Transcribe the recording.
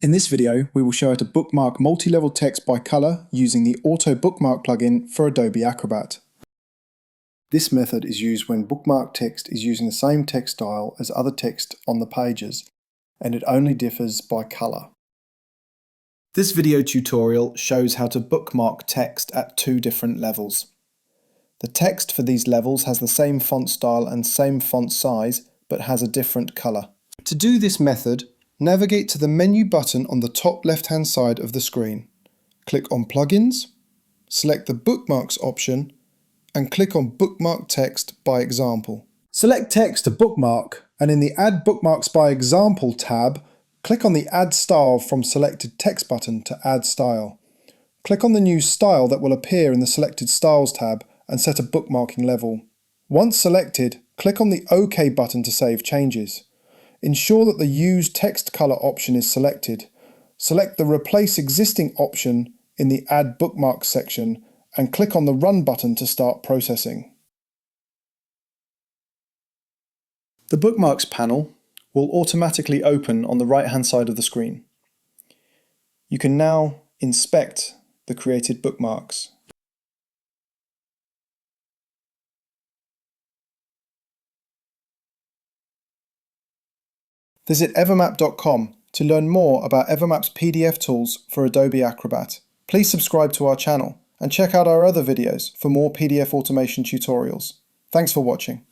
In this video, we will show how to bookmark multi-level text by colour using the AutoBookmark plugin for Adobe Acrobat. This method is used when bookmark text is using the same text style as other text on the pages, and it only differs by colour. This video tutorial shows how to bookmark text at two different levels. The text for these levels has the same font style and same font size, but has a different colour. To do this method, navigate to the menu button on the top left-hand side of the screen. Click on Plugins, select the Bookmarks option, and click on Bookmark Text by Example. Select Text to bookmark, and in the Add Bookmarks by Example tab, click on the Add Style from Selected Text button to add style. Click on the new style that will appear in the Selected Styles tab and set a bookmarking level. Once selected, click on the OK button to save changes. Ensure that the Use Text Color option is selected. Select the Replace Existing option in the Add Bookmarks section and click on the Run button to start processing. The Bookmarks panel will automatically open on the right-hand side of the screen. You can now inspect the created bookmarks. Visit evermap.com to learn more about Evermap's PDF tools for Adobe Acrobat. Please subscribe to our channel and check out our other videos for more PDF automation tutorials. Thanks for watching.